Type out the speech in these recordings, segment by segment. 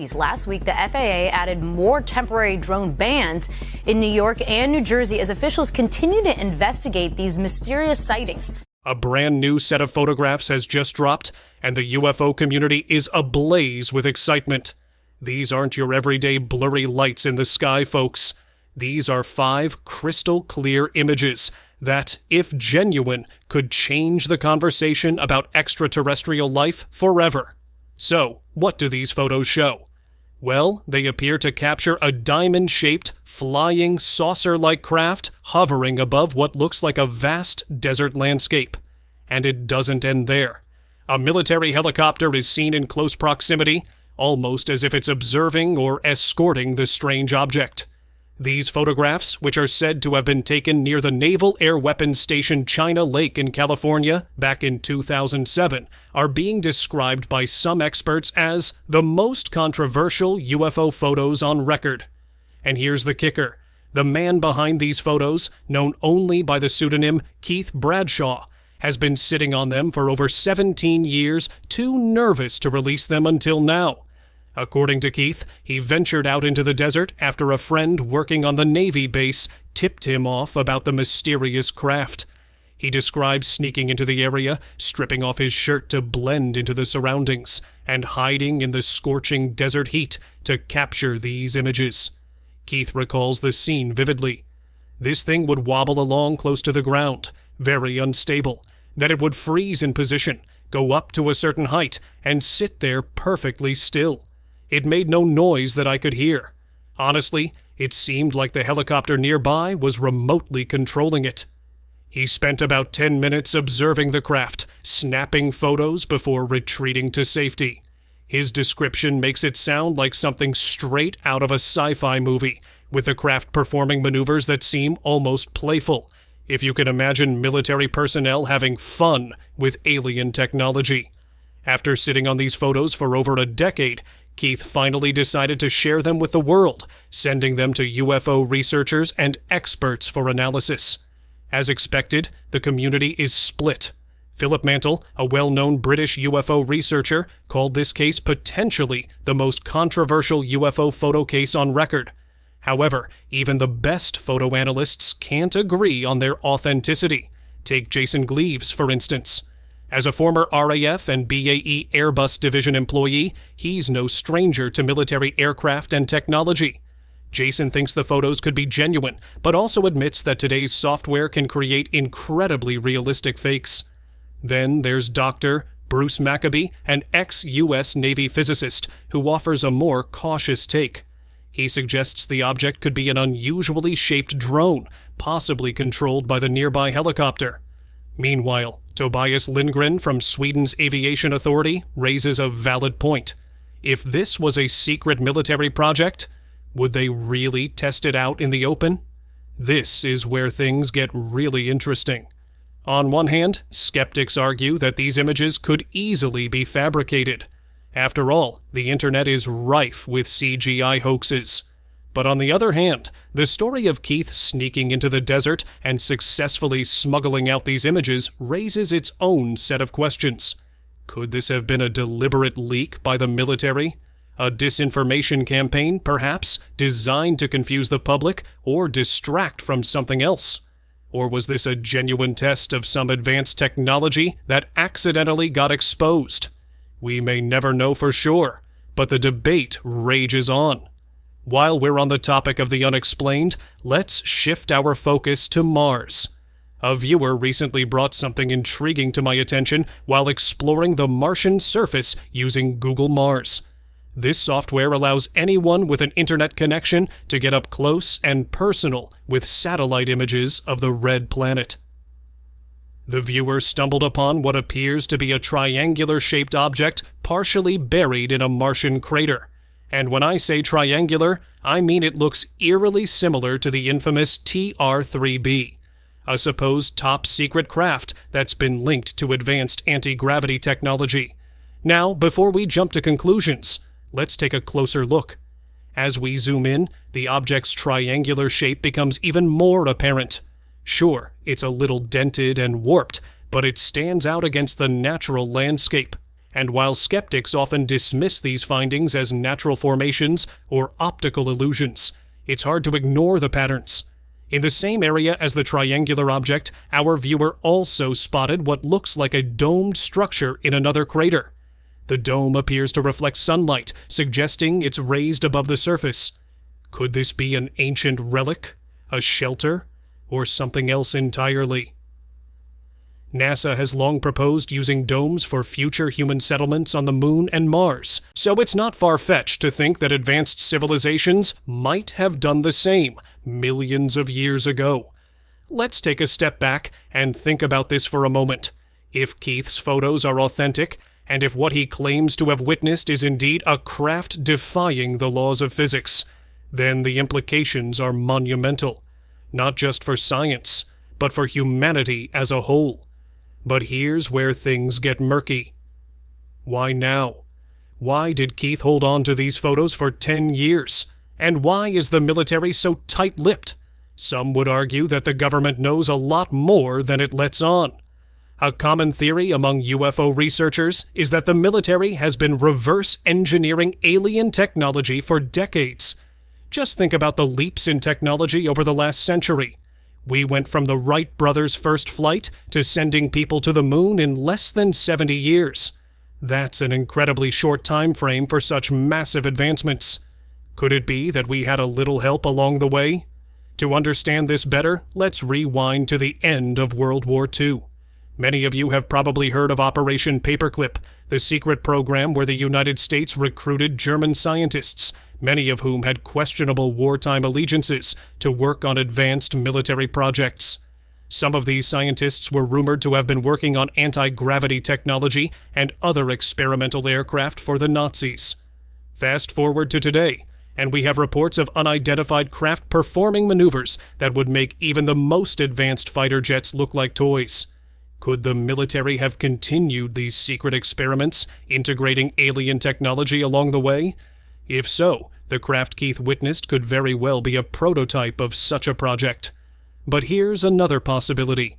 Last week, the FAA added more temporary drone bans in New York and New Jersey as officials continue to investigate these mysterious sightings. A brand new set of photographs has just dropped, and the UFO community is ablaze with excitement. These aren't your everyday blurry lights in the sky, folks. These are 5 crystal clear images that, if genuine, could change the conversation about extraterrestrial life forever. So, what do these photos show? Well, they appear to capture a diamond-shaped, flying, saucer-like craft hovering above what looks like a vast desert landscape. And it doesn't end there. A military helicopter is seen in close proximity, almost as if it's observing or escorting the strange object. These photographs, which are said to have been taken near the Naval Air Weapons Station China Lake in California back in 2007, are being described by some experts as the most controversial UFO photos on record. And here's the kicker. The man behind these photos, known only by the pseudonym Keith Bradshaw, has been sitting on them for over 17 years, too nervous to release them until now. According to Keith, he ventured out into the desert after a friend working on the Navy base tipped him off about the mysterious craft. He describes sneaking into the area, stripping off his shirt to blend into the surroundings, and hiding in the scorching desert heat to capture these images. Keith recalls the scene vividly. This thing would wobble along close to the ground, very unstable. Then it would freeze in position, go up to a certain height, and sit there perfectly still. It made no noise that I could hear. Honestly, it seemed like the helicopter nearby was remotely controlling it. He spent about 10 minutes observing the craft, snapping photos before retreating to safety. His description makes it sound like something straight out of a sci-fi movie, with the craft performing maneuvers that seem almost playful, if you can imagine military personnel having fun with alien technology. After sitting on these photos for over a decade, Keith finally decided to share them with the world, sending them to UFO researchers and experts for analysis. As expected, the community is split. Philip Mantle, a well-known British UFO researcher, called this case potentially the most controversial UFO photo case on record. However, even the best photo analysts can't agree on their authenticity. Take Jason Gleaves, for instance. As a former RAF and BAE Airbus Division employee, he's no stranger to military aircraft and technology. Jason thinks the photos could be genuine, but also admits that today's software can create incredibly realistic fakes. Then there's Dr. Bruce Maccabee, an ex-US Navy physicist, who offers a more cautious take. He suggests the object could be an unusually shaped drone, possibly controlled by the nearby helicopter. Meanwhile, Tobias Lindgren from Sweden's Aviation Authority raises a valid point. If this was a secret military project, would they really test it out in the open? This is where things get really interesting. On one hand, skeptics argue that these images could easily be fabricated. After all, the internet is rife with CGI hoaxes. But on the other hand, the story of Keith sneaking into the desert and successfully smuggling out these images raises its own set of questions. Could this have been a deliberate leak by the military? A disinformation campaign, perhaps, designed to confuse the public or distract from something else? Or was this a genuine test of some advanced technology that accidentally got exposed? We may never know for sure, but the debate rages on. While we're on the topic of the unexplained, let's shift our focus to Mars. A viewer recently brought something intriguing to my attention while exploring the Martian surface using Google Mars. This software allows anyone with an internet connection to get up close and personal with satellite images of the red planet. The viewer stumbled upon what appears to be a triangular-shaped object partially buried in a Martian crater. And when I say triangular, I mean it looks eerily similar to the infamous TR-3B, a supposed top-secret craft that's been linked to advanced anti-gravity technology. Now, before we jump to conclusions, let's take a closer look. As we zoom in, the object's triangular shape becomes even more apparent. Sure, it's a little dented and warped, but it stands out against the natural landscape. and while skeptics often dismiss these findings as natural formations or optical illusions, it's hard to ignore the patterns. In the same area as the triangular object, our viewer also spotted what looks like a domed structure in another crater. The dome appears to reflect sunlight, suggesting it's raised above the surface. Could this be an ancient relic, a shelter, or something else entirely? NASA has long proposed using domes for future human settlements on the Moon and Mars, so it's not far-fetched to think that advanced civilizations might have done the same millions of years ago. Let's take a step back and think about this for a moment. If Keith's photos are authentic, and if what he claims to have witnessed is indeed a craft defying the laws of physics, then the implications are monumental, not just for science, but for humanity as a whole. But here's where things get murky. Why now? Why did Keith hold on to these photos for 10 years? And why is the military so tight-lipped? Some would argue that the government knows a lot more than it lets on. A common theory among UFO researchers is that the military has been reverse engineering alien technology for decades. Just think about the leaps in technology over the last century. We went from the Wright brothers' first flight to sending people to the moon in less than 70 years. That's an incredibly short time frame for such massive advancements. Could it be that we had a little help along the way? To understand this better, let's rewind to the end of World War II. Many of you have probably heard of Operation Paperclip, the secret program where the United States recruited German scientists, many of whom had questionable wartime allegiances, to work on advanced military projects. Some of these scientists were rumored to have been working on anti-gravity technology and other experimental aircraft for the Nazis. Fast forward to today, and we have reports of unidentified craft performing maneuvers that would make even the most advanced fighter jets look like toys. Could the military have continued these secret experiments, integrating alien technology along the way? If so, the craft Keith witnessed could very well be a prototype of such a project. But here's another possibility.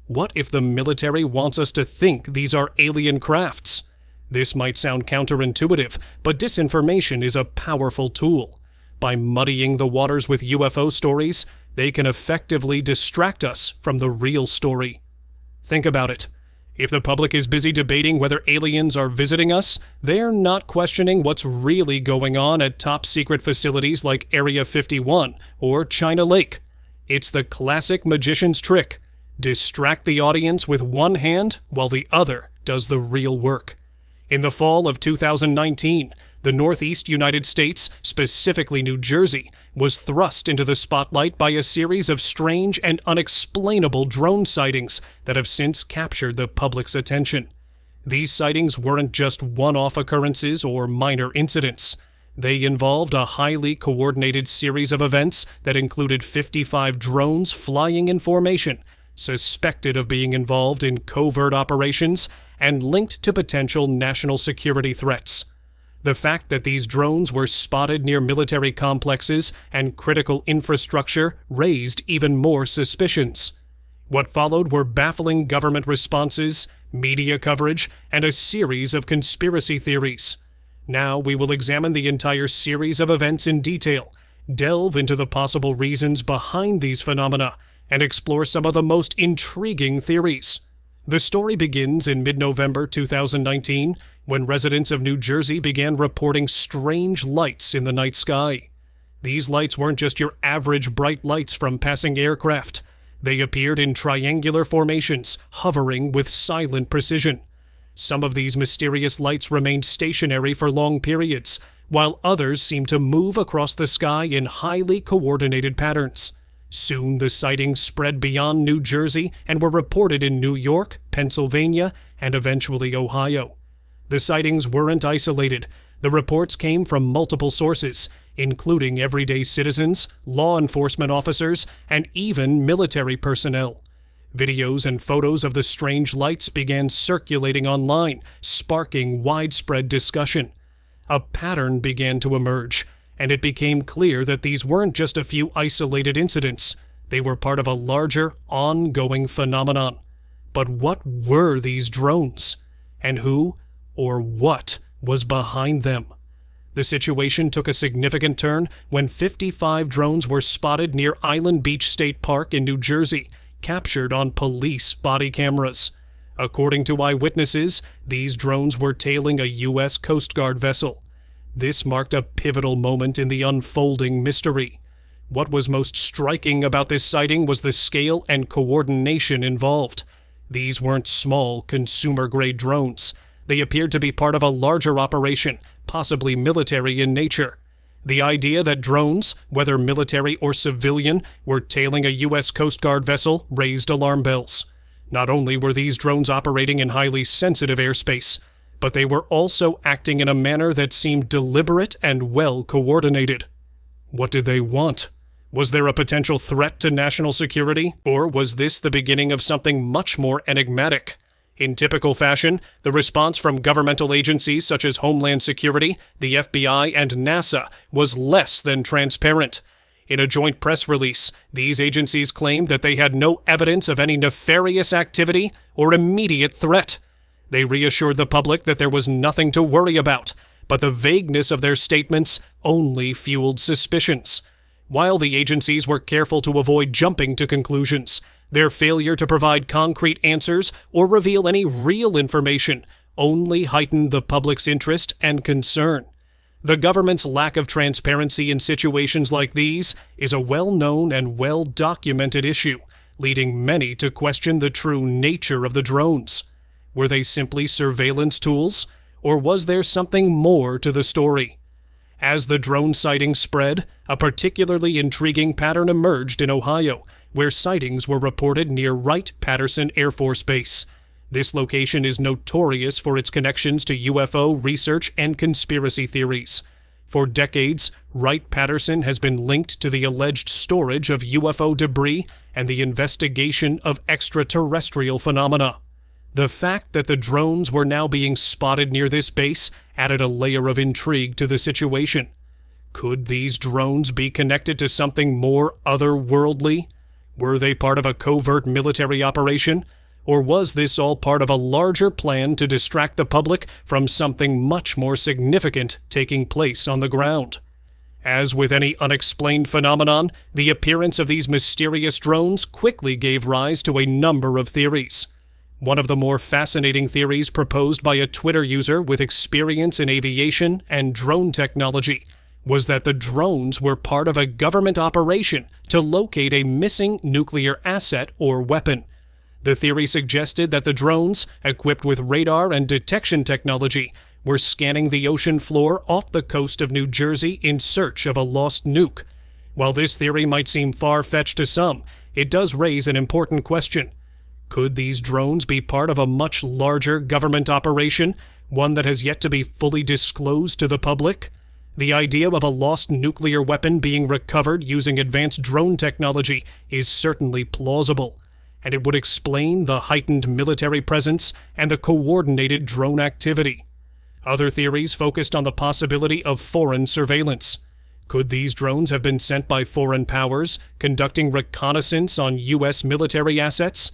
What if the military wants us to think these are alien crafts? This might sound counterintuitive, but disinformation is a powerful tool. By muddying the waters with UFO stories, they can effectively distract us from the real story. Think about it. If the public is busy debating whether aliens are visiting us, they're not questioning what's really going on at top-secret facilities like Area 51 or China Lake. It's the classic magician's trick. Distract the audience with one hand while the other does the real work. In the fall of 2019, the Northeast United States, specifically New Jersey, was thrust into the spotlight by a series of strange and unexplainable drone sightings that have since captured the public's attention. These sightings weren't just one-off occurrences or minor incidents. They involved a highly coordinated series of events that included 55 drones flying in formation, suspected of being involved in covert operations, and linked to potential national security threats. The fact that these drones were spotted near military complexes and critical infrastructure raised even more suspicions. What followed were baffling government responses, media coverage, and a series of conspiracy theories. Now we will examine the entire series of events in detail, delve into the possible reasons behind these phenomena, and explore some of the most intriguing theories. The story begins in mid-November 2019, when residents of New Jersey began reporting strange lights in the night sky. These lights weren't just your average bright lights from passing aircraft. They appeared in triangular formations, hovering with silent precision. Some of these mysterious lights remained stationary for long periods, while others seemed to move across the sky in highly coordinated patterns. Soon the sightings spread beyond New Jersey and were reported in New York, Pennsylvania, and eventually Ohio. The sightings weren't isolated. The reports came from multiple sources, including everyday citizens, law enforcement officers, and even military personnel. Videos and photos of the strange lights began circulating online, sparking widespread discussion. A pattern began to emerge, and it became clear that these weren't just a few isolated incidents. They were part of a larger, ongoing phenomenon. But what were these drones? And who or what was behind them. The situation took a significant turn when 55 drones were spotted near Island Beach State Park in New Jersey, captured on police body cameras. According to eyewitnesses, these drones were tailing a U.S. Coast Guard vessel. This marked a pivotal moment in the unfolding mystery. What was most striking about this sighting was the scale and coordination involved. These weren't small, consumer-grade drones. They appeared to be part of a larger operation, possibly military in nature. The idea that drones, whether military or civilian, were tailing a U.S. Coast Guard vessel raised alarm bells. Not only were these drones operating in highly sensitive airspace, but they were also acting in a manner that seemed deliberate and well coordinated. What did they want? Was there a potential threat to national security, or was this the beginning of something much more enigmatic? In typical fashion, the response from governmental agencies such as Homeland Security, the FBI, and NASA was less than transparent. In a joint press release, these agencies claimed that they had no evidence of any nefarious activity or immediate threat. They reassured the public that there was nothing to worry about, but the vagueness of their statements only fueled suspicions. While the agencies were careful to avoid jumping to conclusions, their failure to provide concrete answers or reveal any real information only heightened the public's interest and concern. The government's lack of transparency in situations like these is a well-known and well-documented issue, leading many to question the true nature of the drones. Were they simply surveillance tools, or was there something more to the story? As the drone sightings spread, a particularly intriguing pattern emerged in Ohio, where sightings were reported near Wright-Patterson Air Force Base. This location is notorious for its connections to UFO research and conspiracy theories. For decades, Wright-Patterson has been linked to the alleged storage of UFO debris and the investigation of extraterrestrial phenomena. The fact that the drones were now being spotted near this base added a layer of intrigue to the situation. Could these drones be connected to something more otherworldly? Were they part of a covert military operation? Or was this all part of a larger plan to distract the public from something much more significant taking place on the ground? As with any unexplained phenomenon, the appearance of these mysterious drones quickly gave rise to a number of theories. One of the more fascinating theories proposed by a Twitter user with experience in aviation and drone technology was that the drones were part of a government operation to locate a missing nuclear asset or weapon. The theory suggested that the drones, equipped with radar and detection technology, were scanning the ocean floor off the coast of New Jersey in search of a lost nuke. While this theory might seem far-fetched to some, it does raise an important question. Could these drones be part of a much larger government operation, one that has yet to be fully disclosed to the public? The idea of a lost nuclear weapon being recovered using advanced drone technology is certainly plausible, and it would explain the heightened military presence and the coordinated drone activity. Other theories focused on the possibility of foreign surveillance. Could these drones have been sent by foreign powers, conducting reconnaissance on U.S. military assets?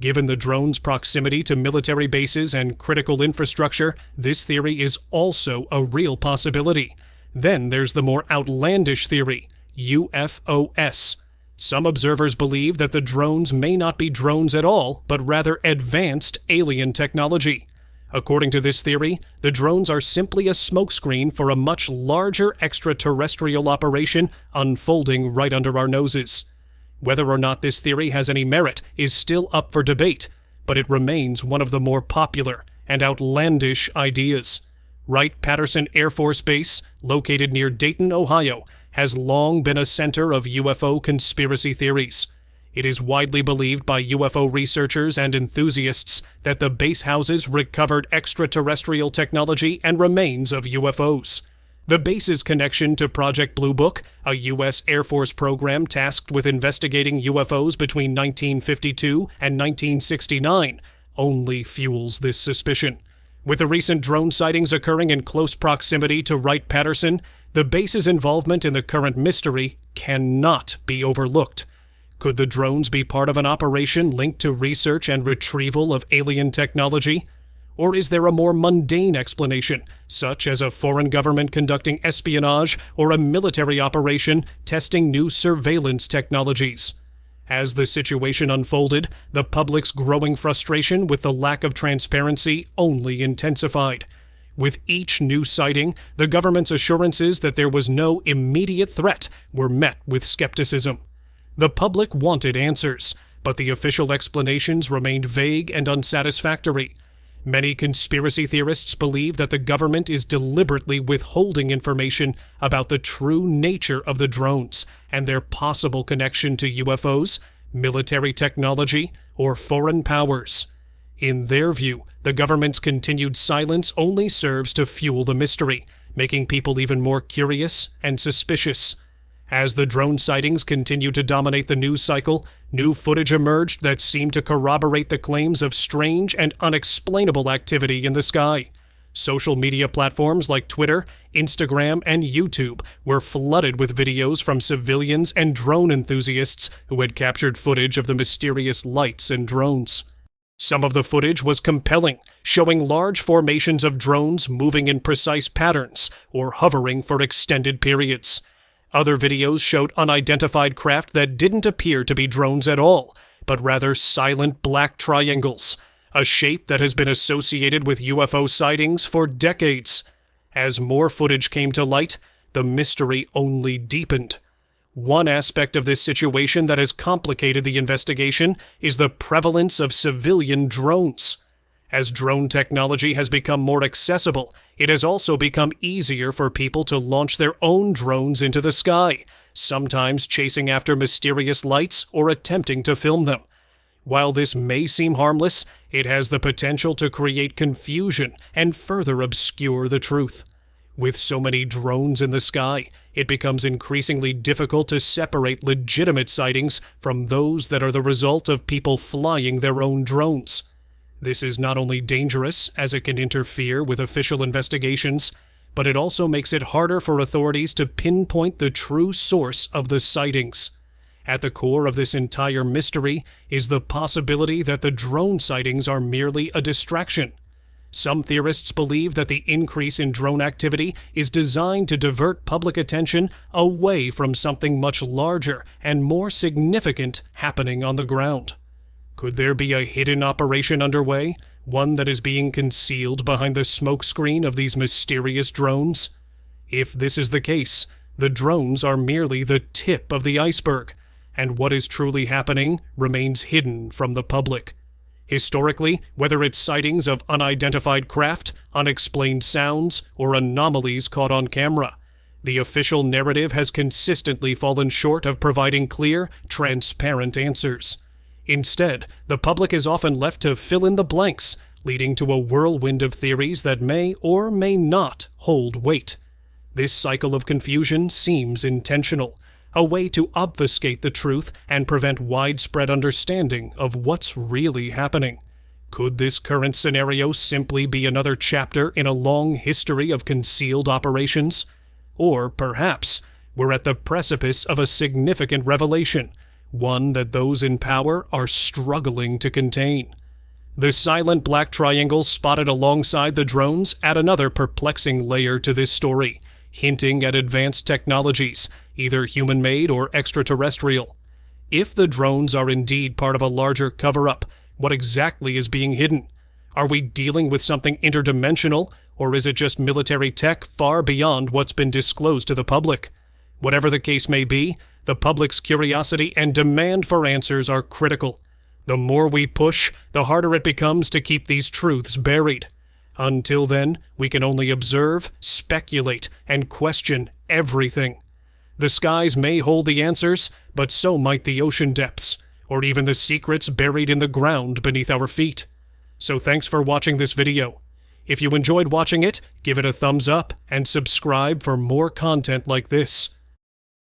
Given the drones' proximity to military bases and critical infrastructure, this theory is also a real possibility. Then there's the more outlandish theory, UFOs. Some observers believe that the drones may not be drones at all, but rather advanced alien technology. According to this theory, the drones are simply a smokescreen for a much larger extraterrestrial operation unfolding right under our noses. Whether or not this theory has any merit is still up for debate, but it remains one of the more popular and outlandish ideas. Wright-Patterson Air Force Base, located near Dayton, Ohio, has long been a center of UFO conspiracy theories. It is widely believed by UFO researchers and enthusiasts that the base houses recovered extraterrestrial technology and remains of UFOs. The base's connection to Project Blue Book, a U.S. Air Force program tasked with investigating UFOs between 1952 and 1969, only fuels this suspicion. With the recent drone sightings occurring in close proximity to Wright-Patterson, the base's involvement in the current mystery cannot be overlooked. Could the drones be part of an operation linked to research and retrieval of alien technology? Or is there a more mundane explanation, such as a foreign government conducting espionage or a military operation testing new surveillance technologies? As the situation unfolded, the public's growing frustration with the lack of transparency only intensified. With each new sighting, the government's assurances that there was no immediate threat were met with skepticism. The public wanted answers, but the official explanations remained vague and unsatisfactory. Many conspiracy theorists believe that the government is deliberately withholding information about the true nature of the drones and their possible connection to UFOs, military technology, or foreign powers. In their view, the government's continued silence only serves to fuel the mystery, making people even more curious and suspicious. As the drone sightings continue to dominate the news cycle, new footage emerged that seemed to corroborate the claims of strange and unexplainable activity in the sky. Social media platforms like Twitter, Instagram, and YouTube were flooded with videos from civilians and drone enthusiasts who had captured footage of the mysterious lights and drones. Some of the footage was compelling, showing large formations of drones moving in precise patterns or hovering for extended periods. Other videos showed unidentified craft that didn't appear to be drones at all, but rather silent black triangles, a shape that has been associated with UFO sightings for decades. As more footage came to light, the mystery only deepened. One aspect of this situation that has complicated the investigation is the prevalence of civilian drones. As drone technology has become more accessible, it has also become easier for people to launch their own drones into the sky, sometimes chasing after mysterious lights or attempting to film them. While this may seem harmless, it has the potential to create confusion and further obscure the truth. With so many drones in the sky, it becomes increasingly difficult to separate legitimate sightings from those that are the result of people flying their own drones. This is not only dangerous, as it can interfere with official investigations, but it also makes it harder for authorities to pinpoint the true source of the sightings. At the core of this entire mystery is the possibility that the drone sightings are merely a distraction. Some theorists believe that the increase in drone activity is designed to divert public attention away from something much larger and more significant happening on the ground. Could there be a hidden operation underway, one that is being concealed behind the smokescreen of these mysterious drones? If this is the case, the drones are merely the tip of the iceberg, and what is truly happening remains hidden from the public. Historically, whether it's sightings of unidentified craft, unexplained sounds, or anomalies caught on camera, the official narrative has consistently fallen short of providing clear, transparent answers. Instead, the public is often left to fill in the blanks, leading to a whirlwind of theories that may or may not hold weight. This cycle of confusion seems intentional, a way to obfuscate the truth and prevent widespread understanding of what's really happening. Could this current scenario simply be another chapter in a long history of concealed operations? Or perhaps we're at the precipice of a significant revelation, one that those in power are struggling to contain. The silent black triangles spotted alongside the drones add another perplexing layer to this story, hinting at advanced technologies, either human-made or extraterrestrial. If the drones are indeed part of a larger cover-up, what exactly is being hidden? Are we dealing with something interdimensional, or is it just military tech far beyond what's been disclosed to the public? Whatever the case may be, the public's curiosity and demand for answers are critical. The more we push, the harder it becomes to keep these truths buried. Until then, we can only observe, speculate, and question everything. The skies may hold the answers, but so might the ocean depths, or even the secrets buried in the ground beneath our feet. So thanks for watching this video. If you enjoyed watching it, give it a thumbs up and subscribe for more content like this.